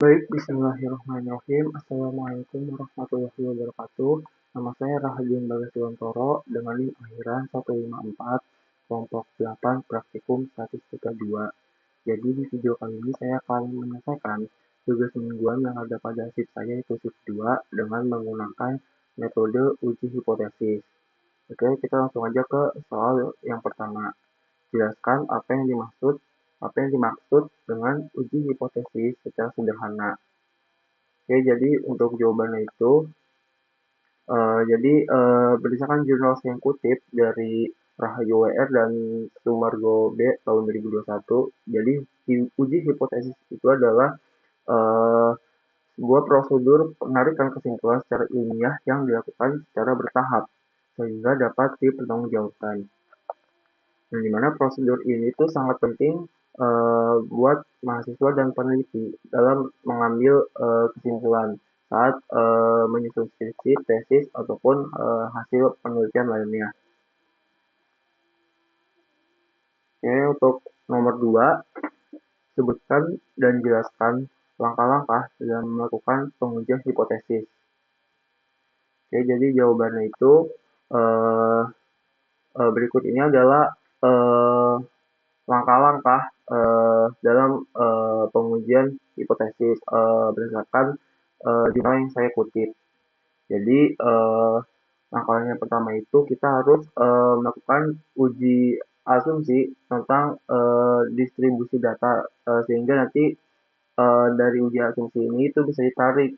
Baik, bismillahirrahmanirrahim. Assalamualaikum warahmatullahi wabarakatuh. Nama saya Rahadian Bagasiwantoro dengan NIM akhiran 154, kelompok 8, praktikum statistika 2. Jadi di video kali ini saya akan menyelesaikan tugas mingguan yang ada pada shift saya yaitu shift 2 dengan menggunakan metode uji hipotesis. Oke, kita langsung aja ke soal yang pertama. Jelaskan apa yang dimaksud dengan uji hipotesis secara sederhana. Oke, jadi untuk jawabannya itu, berdasarkan jurnal saya yang kutip dari Rahayu WR dan Sumargo B tahun 2021, jadi uji hipotesis itu adalah eh, sebuah prosedur penarikan kesimpulan secara ilmiah yang dilakukan secara bertahap sehingga dapat dipertanggungjawabkan. Yang dimana prosedur ini tuh sangat penting buat mahasiswa dan peneliti dalam mengambil kesimpulan saat menyusun skripsi, tesis, ataupun hasil penelitian lainnya. Oke, untuk nomor 2, sebutkan dan jelaskan langkah-langkah dalam melakukan pengujian hipotesis. Oke, jadi jawabannya itu eh, berikut ini adalah eh, langkah-langkah dalam pengujian hipotesis berdasarkan jurnal yang saya kutip. Jadi langkah yang pertama itu kita harus melakukan uji asumsi tentang distribusi data sehingga nanti dari uji asumsi ini itu bisa ditarik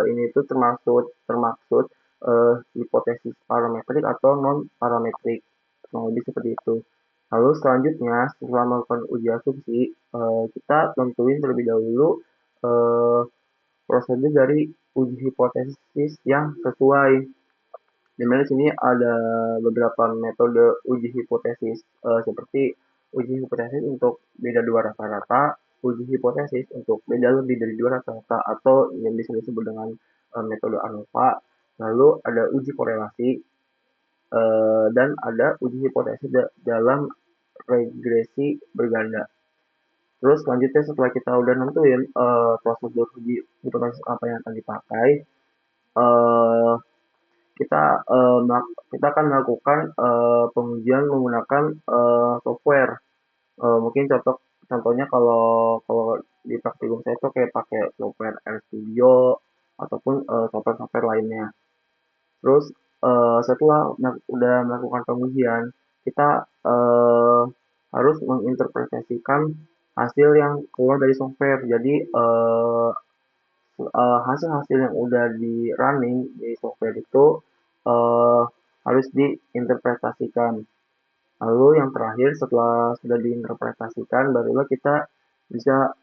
ini itu termaksud hipotesis parametrik atau non parametrik, kurang lebih seperti itu. Lalu selanjutnya setelah melakukan uji asumsi kita tentuin terlebih dahulu eh, prosedur dari uji hipotesis yang sesuai. Dimana di sini ada beberapa metode uji hipotesis seperti uji hipotesis untuk beda dua rata-rata, uji hipotesis untuk beda lebih dari dua rata-rata atau yang bisa disebut dengan metode ANOVA, lalu ada uji korelasi dan ada uji hipotesis dalam regresi berganda. Terus selanjutnya setelah kita udah nentuin prosedur uji hipotesis apa yang akan dipakai, eh, kita kita akan melakukan pengujian menggunakan software. Mungkin contohnya kalau kalau di praktikum saya itu kayak pakai software RStudio ataupun software-software lainnya. Terus setelah udah melakukan pengujian, kita harus menginterpretasikan hasil yang keluar dari software. Jadi hasil-hasil yang udah di running di software itu eh, harus diinterpretasikan. Lalu yang terakhir setelah sudah diinterpretasikan, barulah kita bisa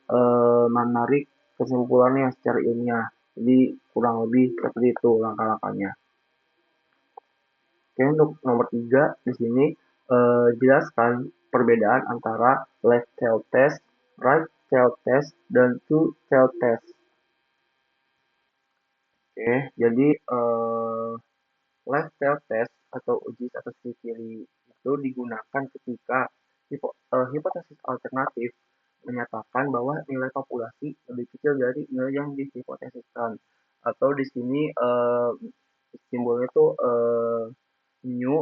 menarik kesimpulannya secara ilmiah. Jadi kurang lebih seperti itu langkah-langkahnya. Oke, untuk nomor 3 di sini jelaskan perbedaan antara left tail test, right tail test, dan two tail test. Oke, jadi left tail test atau uji status kiri itu digunakan ketika hipotesis alternatif menyatakan bahwa nilai populasi lebih kecil dari nilai yang dihipotesiskan. Atau di sini simbolnya itu mu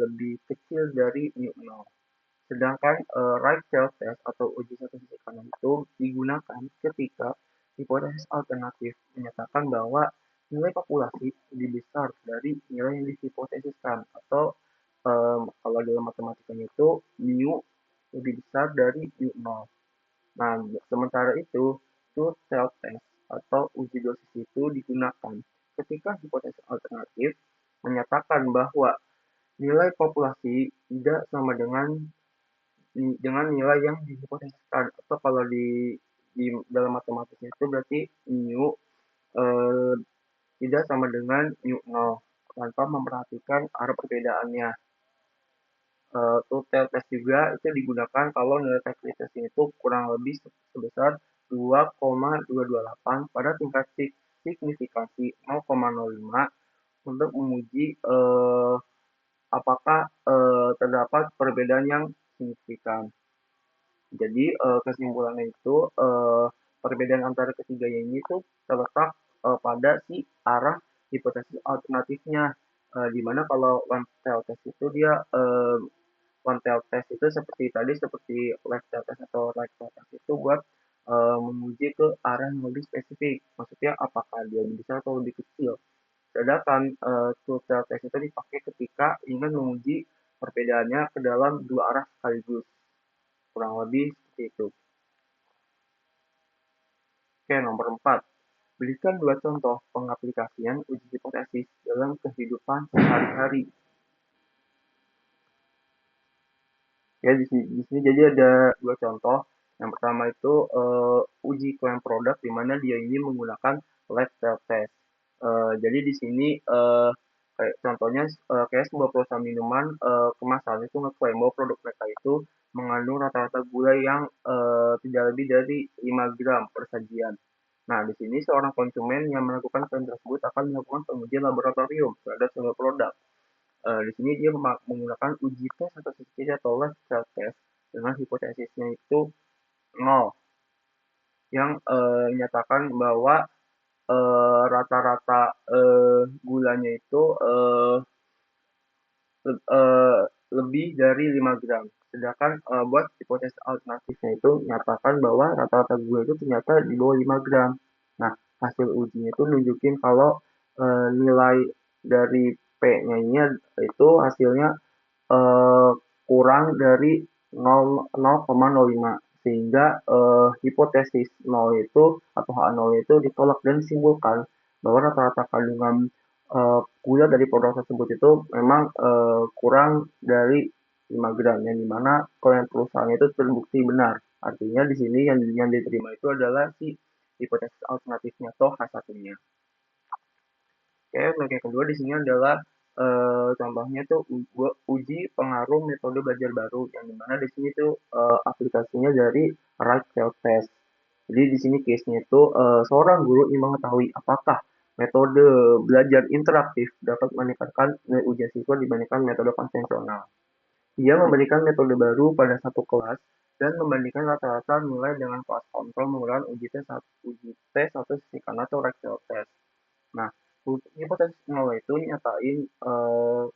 lebih kecil dari mu nol. Sedangkan right tail test atau uji statistik kanan itu digunakan ketika hipotesis alternatif menyatakan bahwa nilai populasi lebih besar dari nilai yang dihipotesiskan atau kalau dalam matematikanya itu mu lebih besar dari mu nol. Nah, sementara itu self test atau uji dosis itu digunakan ketika hipotesis alternatif menyatakan bahwa nilai populasi tidak sama dengan nilai yang dihipotesiskan atau kalau di dalam matematiknya itu berarti mu eh, tidak sama dengan mu nol tanpa memperhatikan arah perbedaannya. Two-tailed test juga itu digunakan kalau nilai tesnya itu kurang lebih sebesar 2,228 pada tingkat signifikansi 0,05 untuk menguji apakah terdapat perbedaan yang signifikan. Jadi kesimpulannya itu perbedaan antara ketiganya ini tuh terletak pada si arah hipotesis alternatifnya. Di mana kalau one tail test itu dia one tail test itu seperti tadi seperti left tail test atau right tail test itu buat menguji ke arah yang lebih spesifik. Maksudnya apakah dia lebih besar atau lebih kecil. Sedangkan two tail test itu dipakai ketika ingin menguji perbedaannya ke dalam dua arah sekaligus. Kurang lebih seperti itu. Oke, nomor 4. Berikan dua contoh pengaplikasian uji hipotesis dalam kehidupan sehari-hari. Ya, di sini jadi ada dua contoh. Yang pertama itu uji klaim produk di mana dia ini menggunakan left tail test. Jadi di sini kayak contohnya kayak sebuah perusahaan minuman kemasan itu ngeklaim bahwa produk mereka itu mengandung rata-rata gula yang tidak lebih dari 5 gram per sajian. Nah, di sini seorang konsumen yang melakukan klaim tersebut akan melakukan pengujian laboratorium terhadap sebuah produk. Di sini dia menggunakan uji tes atau sensitivity atau left tail test dengan hipotesisnya itu nol, yang menyatakan bahwa rata-rata gulanya itu lebih dari 5 gram. Sedangkan buat hipotesis alternatifnya itu menyatakan bahwa rata-rata gula itu ternyata di bawah 5 gram. Nah, hasil ujinya itu nunjukin kalau nilai dari P-nya ini itu hasilnya eh, kurang dari 0,05 sehingga hipotesis 0 itu atau H0 itu ditolak dan disimpulkan bahwa rata-rata kandungan gula dari produk tersebut itu memang kurang dari 5 gram yang dimana klaim perusahaan itu terbukti benar. Artinya di sini yang diterima itu adalah si hipotesis alternatifnya atau H1-nya. Oke, untuk yang kedua di sini adalah contohnya tuh uji pengaruh metode belajar baru yang dimana di sini tuh aplikasinya dari right tail test. Jadi di sini case-nya itu seorang guru ingin mengetahui apakah metode belajar interaktif dapat meningkatkan nilai ujian siswa dibandingkan metode konvensional. Ia memberikan metode baru pada satu kelas dan membandingkan rata-rata nilai dengan kelas kontrol menggunakan uji tes atau sisi kanan atau right tail test. Nah, hipotesis nol itu nyatain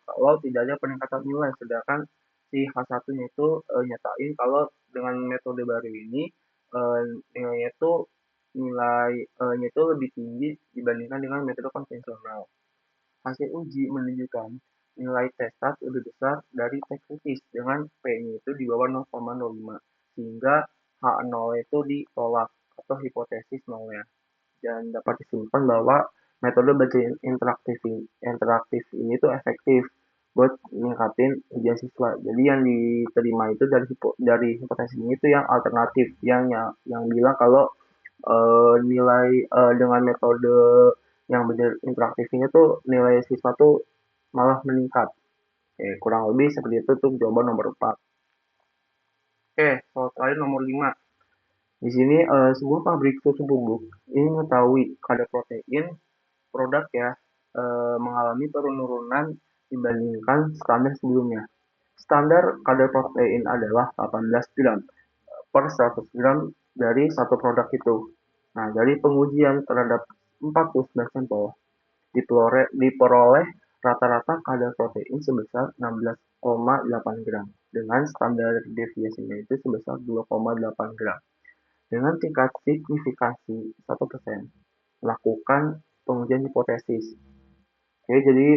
kalau tidak ada peningkatan nilai, sedangkan si H1-nya itu nyatain kalau dengan metode baru ini eh, nilainya itu nilainya itu lebih tinggi dibandingkan dengan metode konvensional. Hasil uji menunjukkan nilai testat lebih besar dari tes kritis dengan P-nya itu di bawah 0,05 sehingga H0 itu ditolak atau hipotesis nolnya dan dapat disimpulkan bahwa metode belajar interaktif ini tuh efektif buat meningkatin ujian siswa. Jadi yang diterima itu dari hipotesis ini tuh yang alternatif, yang bilang kalau nilai dengan metode yang belajar interaktif ini tuh nilai siswa tuh malah meningkat. Oke, kurang lebih seperti itu tuh jawaban nomor 4. Oke, soal terakhir nomor 5. Di sini sebuah pabrik susu bubuk ini mengetahui kadar protein produk ya mengalami penurunan dibandingkan standar sebelumnya. Standar kadar protein adalah 18 gram per 100 gram dari satu produk itu. Nah, dari pengujian terhadap 49 sampel diperoleh rata-rata kadar protein sebesar 16,8 gram dengan standar deviasinya itu sebesar 2,8 gram. Dengan tingkat signifikasi 1%, lakukan pengujian hipotesis. Oke, jadi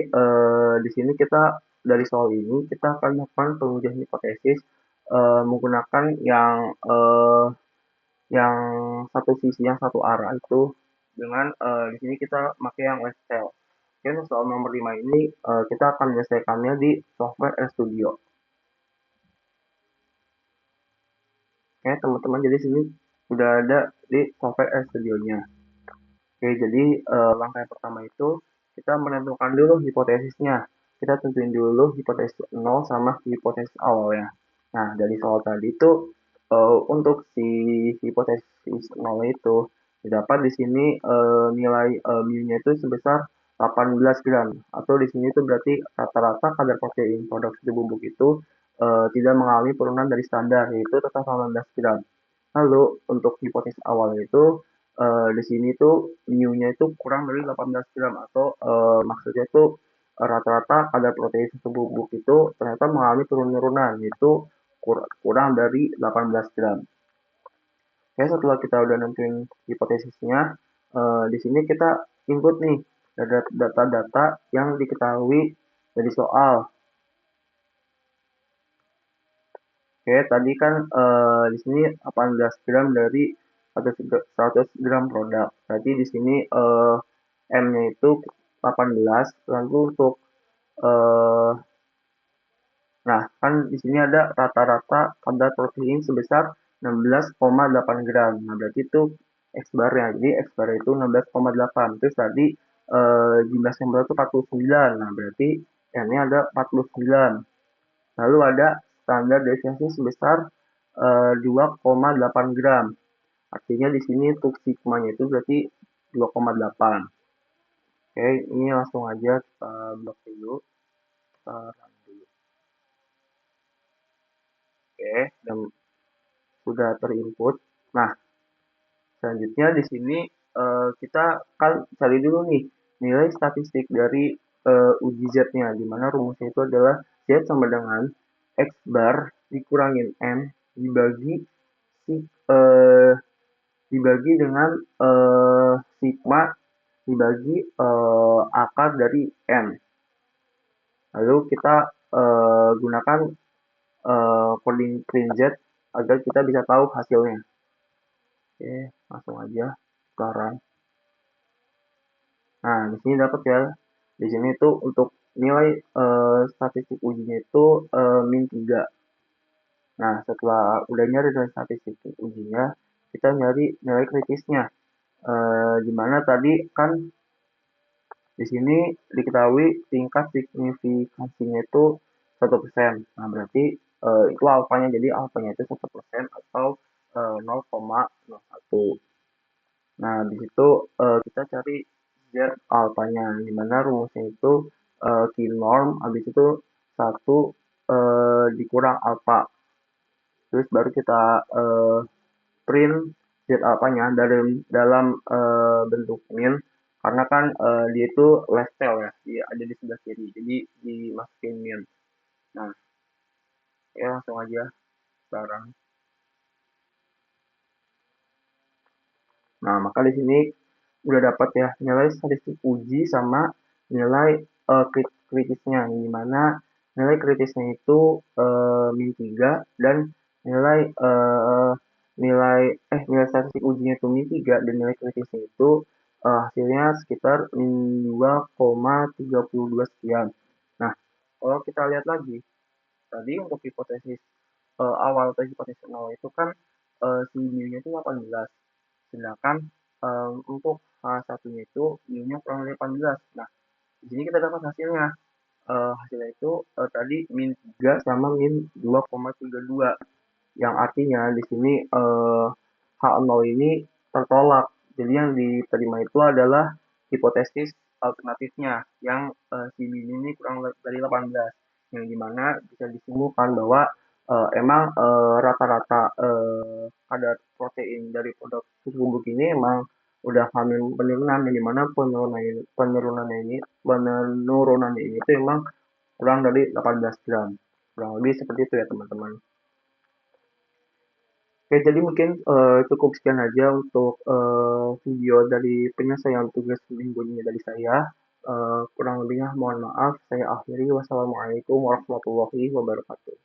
di sini kita dari soal ini kita akan melakukan pengujian hipotesis menggunakan yang satu sisi yang satu arah itu dengan di sini kita pakai yang left tail. Oke, untuk soal nomor 5 ini kita akan menyelesaikannya di software RStudio. Oke, teman-teman, jadi sini sudah ada di software RStudio-nya. Oke, jadi langkah yang pertama itu kita menentukan dulu hipotesisnya. Kita tentuin dulu hipotesis 0 sama hipotesis awalnya. Nah, dari soal tadi itu untuk si hipotesis 0 itu didapat di sini nilai mu-nya itu sebesar 18 gram atau di sini itu berarti rata-rata kadar protein produk susu bubuk itu tidak mengalami penurunan dari standar yaitu tetap 18 gram. Lalu untuk hipotesis awal itu di sini tuh mu-nya itu kurang dari 18 gram atau maksudnya tuh rata-rata kadar protein satu bubuk itu ternyata mengalami penurunan yaitu kurang dari 18 gram. Oke, setelah kita udah nentuin hipotesisnya, di sini kita input nih data-data yang diketahui dari soal. Oke, tadi kan di sini 18 gram dari 100 gram produk. Berarti di sini M-nya itu 18. Lalu untuk eh, nah kan di sini ada rata-rata kadar protein sebesar 16,8 gram. Nah, berarti itu X bar-nya. Jadi X bar itu 16,8. Terus tadi jumlah sampel itu 49. Nah, berarti N-nya ada 49. Lalu ada standar deviasi sebesar 2,8 gram. Artinya di sini untuk sigmanya itu berarti 2,8. Oke, ini langsung aja kita blok dulu. Kita run dulu. Oke, dan sudah terinput. Nah, selanjutnya di sini kita kan cari dulu nih nilai statistik dari uji Z-nya, di mana rumusnya itu adalah Z sama dengan X bar dikurangin N dibagi si, eh, dibagi dengan sigma dibagi akar dari N. Lalu kita gunakan coding print Z agar kita bisa tahu hasilnya. Oke, langsung aja sekarang. Nah, di sini dapat ya. Di sini tuh untuk nilai statistik ujinya itu min 3. Nah, setelah udah nyari nilai statistik ujinya, kita nyari nilai kritisnya. Di mana tadi kan di sini diketahui tingkat signifikansinya itu 1%. Nah, berarti itu alfanya. Jadi alfanya itu 1% atau 0,01. Nah, di situ kita cari Z alfanya, di mana rumusnya itu Q norm, habis itu 1 dikurang alfa. Terus baru kita print Z alfanya dalam bentuk min, karena kan dia itu left tail ya, dia ada di sebelah kiri, jadi dimasukin min. Nah, ya langsung aja sekarang. Nah, maka di sini udah dapat ya nilai statistik uji sama nilai kritisnya, di mana nilai kritisnya itu min 3 dan nilai nilai statistik ujinya itu min 3 dan nilai kritisnya itu hasilnya sekitar min 2,32 sekian. Nah, kalau kita lihat lagi tadi untuk hipotesis awal atau hipotesis nol itu kan si mu-nya itu 18. Sedangkan untuk H1-nya itu mu-nya kurang dari 18. Nah, di sini kita dapat hasilnya. Hasilnya itu tadi min 3 sama min 2,32. Yang artinya di sini H0 ini tertolak. Jadi yang diterima itu adalah hipotesis alternatifnya yang si min ini kurang dari 18. Yang dimana bisa disimpulkan bahwa emang rata-rata kadar protein dari produk susu bubuk ini emang udah hamil penurunan, yang dimana penurunannya ini itu emang kurang dari 18 gram. Kurang lebih seperti itu ya teman-teman. Oke, jadi mungkin cukup sekian aja untuk video dari penyelesaian tugas minggu ini dari saya. Kurang lebihnya mohon maaf. Saya akhiri. Wassalamualaikum warahmatullahi wabarakatuh.